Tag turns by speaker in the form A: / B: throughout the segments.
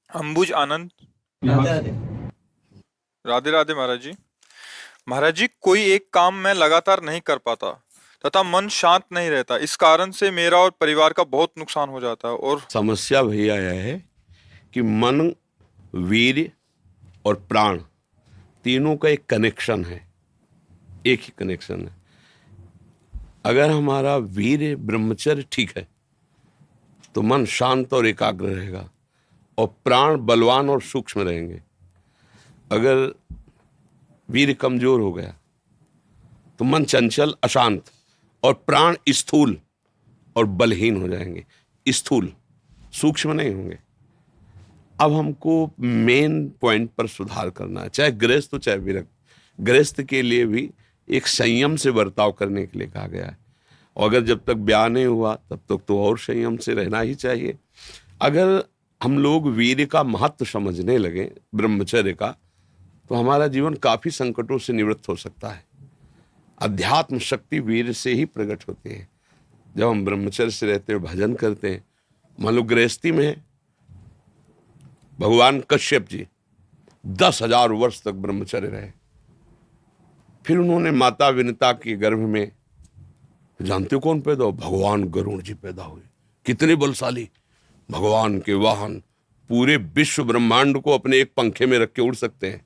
A: अंबुज आनंद।
B: राधे राधे।
A: राधे राधे महाराज जी। महाराज जी, कोई एक काम मैं लगातार नहीं कर पाता तथा मन शांत नहीं रहता। इस कारण से मेरा और परिवार का बहुत नुकसान हो जाता है। और
C: समस्या भैया यह है कि मन, वीर्य और प्राण तीनों का एक कनेक्शन है, एक ही कनेक्शन है। अगर हमारा वीर्य ब्रह्मचर्य ठीक है तो मन शांत और एकाग्र रहेगा और प्राण बलवान और सूक्ष्म रहेंगे। अगर वीर्य कमजोर हो गया तो मन चंचल, अशांत और प्राण स्थूल और बलहीन हो जाएंगे। स्थूल, सूक्ष्म नहीं होंगे। अब हमको मेन पॉइंट पर सुधार करना है, चाहे गृहस्थ हो चाहे विरक्त। गृहस्थ के लिए भी एक संयम से बर्ताव करने के लिए कहा गया है, और अगर जब तक ब्याह नहीं हुआ तब तक तो और संयम से रहना ही चाहिए। अगर हम लोग वीर्य का महत्व समझने लगे, ब्रह्मचर्य का, तो हमारा जीवन काफी संकटों से निवृत्त हो सकता है। अध्यात्म शक्ति वीर्य से ही प्रकट होती है। जब हम ब्रह्मचर्य से रहते हैं, भजन करते हैं, मान लो गृहस्थी में है, भगवान कश्यप जी 10,000 वर्ष तक ब्रह्मचर्य रहे। फिर उन्होंने माता विनता के गर्भ में, जानते हो कौन पैदा हो? भगवान गरुड़ जी पैदा हुए। कितने बलशाली, भगवान के वाहन, पूरे विश्व ब्रह्मांड को अपने एक पंखे में रख के उड़ सकते हैं।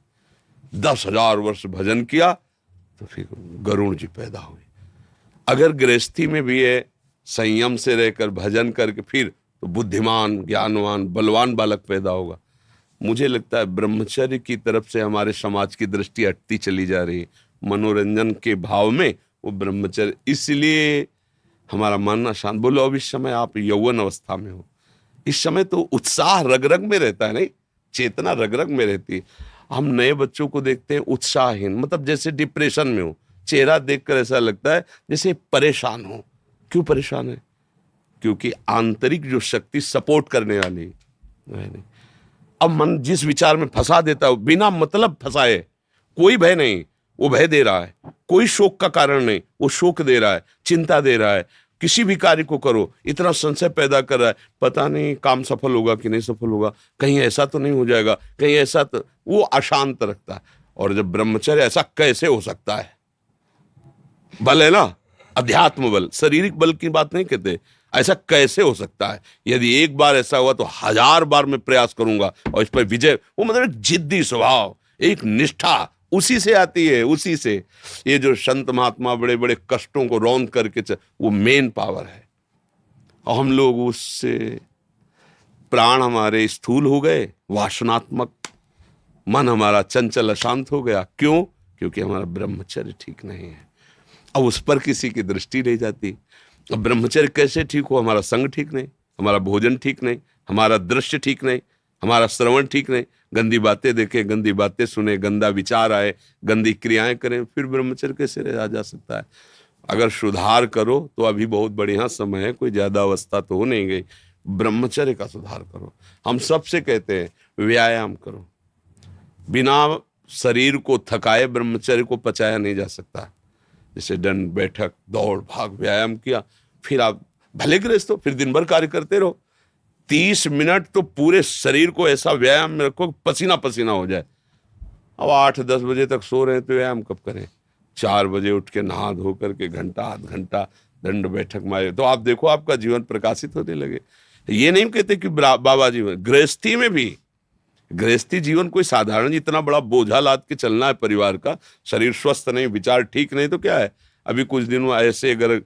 C: 10,000 वर्ष भजन किया तो फिर गरुड़ जी पैदा हुए। अगर गृहस्थी में भी है, संयम से रहकर भजन करके, फिर तो बुद्धिमान, ज्ञानवान, बलवान बालक पैदा होगा। मुझे लगता है ब्रह्मचर्य की तरफ से हमारे समाज की दृष्टि हटती चली जा रही है। मनोरंजन के भाव में वो ब्रह्मचर्य, इसलिए हमारा मन अशांत। बोलो, अब इस समय आप यौवन अवस्था में हो, इस समय तो उत्साह रग रग में रहता है, नहीं, चेतना रग रग में रहती है। हम नए बच्चों को देखते हैं उत्साहहीन, मतलब जैसे डिप्रेशन में हो। चेहरा देखकर ऐसा लगता है जैसे परेशान हो। क्यों परेशान है? क्योंकि आंतरिक जो शक्ति सपोर्ट करने वाली है नहीं। अब मन जिस विचार में फंसा देता है, बिना मतलब फंसाए, कोई भय नहीं, वो भय दे रहा है। कोई शोक का कारण नहीं, वो शोक दे रहा है, चिंता दे रहा है। किसी भी कार्य को करो, इतना संशय पैदा कर रहा है, पता नहीं काम सफल होगा कि नहीं सफल होगा, कहीं ऐसा तो नहीं हो जाएगा, कहीं ऐसा तो, वो अशांत रखता है। और जब ब्रह्मचर्य, ऐसा कैसे हो सकता है? बल है ना, अध्यात्म बल, शारीरिक बल की बात नहीं कहते। ऐसा कैसे हो सकता है? यदि एक बार ऐसा हुआ तो 1000 बार मैं प्रयास करूंगा और इस पर विजय। वो मतलब एक जिद्दी स्वभाव, एक निष्ठा, उसी से आती है, उसी से। ये जो संत महात्मा बड़े बड़े कष्टों को रौंद करके वो मेन पावर है। और हम लोग उससे, प्राण हमारे स्थूल हो गए, वासनात्मक, मन हमारा चंचल अशांत हो गया। क्यों? क्योंकि हमारा ब्रह्मचर्य ठीक नहीं है। अब उस पर किसी की दृष्टि नहीं जाती। अब ब्रह्मचर्य कैसे ठीक हो? हमारा संग ठीक नहीं, हमारा भोजन ठीक नहीं, हमारा दृश्य ठीक नहीं, हमारा श्रवण ठीक नहीं, गंदी बातें देखें, गंदी बातें सुने, गंदा विचार आए, गंदी क्रियाएं करें, फिर ब्रह्मचर्य कैसे रहा जा सकता है? अगर सुधार करो तो अभी बहुत बढ़िया समय है, कोई ज्यादा अवस्था तो हो नहीं गई। ब्रह्मचर्य का सुधार करो। हम सबसे कहते हैं व्यायाम करो। बिना शरीर को थकाए ब्रह्मचर्य को पचाया नहीं जा सकता। जैसे दंड बैठक, दौड़ भाग, व्यायाम किया, फिर आप भले गृहस्थ हो, फिर दिन भर कार्य करते रहो। 30 मिनट तो पूरे शरीर को ऐसा व्यायाम में रखो पसीना पसीना हो जाए। अब 8-10 बजे तक सो रहे हैं तो व्यायाम कब करें? 4 बजे उठ के नहा धो करके घंटा आध घंटा दंड बैठक मारे तो आप देखो आपका जीवन प्रकाशित होने लगे। ये नहीं कहते कि बाबा जीवन, गृहस्थी में भी, गृहस्थी जीवन कोई साधारण इतना बड़ा बोझा लाद के चलना है परिवार का। शरीर स्वस्थ नहीं, विचार ठीक नहीं तो क्या है? अभी कुछ दिनों ऐसे अगर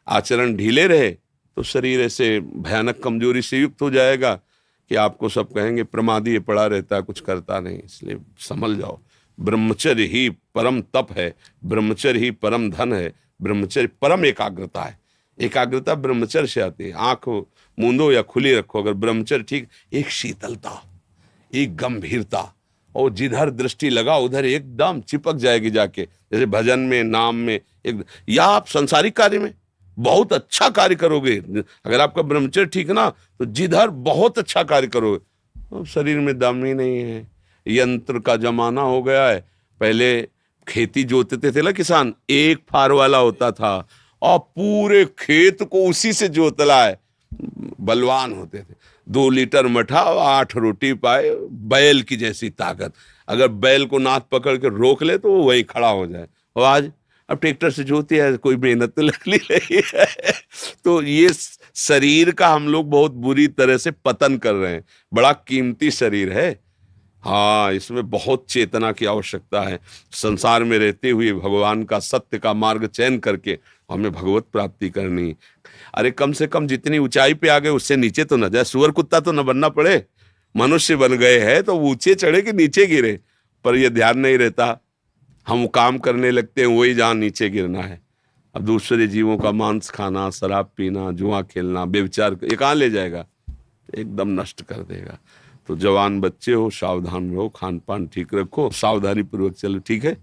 C: आचरण ढीले रहे तो शरीर ऐसे भयानक कमजोरी से युक्त हो जाएगा कि आपको सब कहेंगे प्रमादी ये पड़ा रहता है, कुछ करता नहीं। इसलिए संभल जाओ। ब्रह्मचर्य ही परम तप है, ब्रह्मचर्य ही परम धन है, ब्रह्मचर्य परम एकाग्रता है। एकाग्रता ब्रह्मचर्य से आती है। आंख मूंदो या खुली रखो, अगर ब्रह्मचर्य ठीक, एक शीतलता, एक गंभीरता, और जिधर दृष्टि लगा उधर एकदम चिपक जाएगी जाके। जैसे भजन में, नाम में, एक, या आप संसारिक कार्य में बहुत अच्छा कार्य करोगे। अगर आपका ब्रह्मचर्य ठीक ना तो जिधर बहुत अच्छा कार्य करोगे। तो शरीर में दम ही नहीं है। यंत्र का जमाना हो गया है। पहले खेती जोतते थे ना किसान, एक फार वाला होता था और पूरे खेत को उसी से जोतला है। बलवान होते थे। 2 लीटर मठा और 8 रोटी पाए, बैल की जैसी ताकत। अगर बैल को नाथ पकड़ के रोक ले तो वो वहीं खड़ा हो जाए। और आज अब ट्रैक्टर से जोती है, कोई मेहनत तो लगनी नहीं है। तो ये शरीर का हम लोग बहुत बुरी तरह से पतन कर रहे हैं। बड़ा कीमती शरीर है, हाँ, इसमें बहुत चेतना की आवश्यकता है। संसार में रहते हुए भगवान का सत्य का मार्ग चयन करके हमें भगवत प्राप्ति करनी। अरे कम से कम जितनी ऊंचाई पे आ गए उससे नीचे तो न जाए। सुअर कुत्ता तो न बनना पड़े, मनुष्य बन गए हैं तो ऊंचे चढ़े कि नीचे गिरे, पर यह ध्यान नहीं रहता। हम काम करने लगते हैं वही जहां नीचे गिरना है। अब दूसरे जीवों का मांस खाना, शराब पीना, जुआ खेलना, व्यभिचार, ये कहाँ ले जाएगा? एकदम नष्ट कर देगा। तो जवान बच्चे हो, सावधान रहो, खान पान ठीक रखो, सावधानी पूर्वक चलो, ठीक है।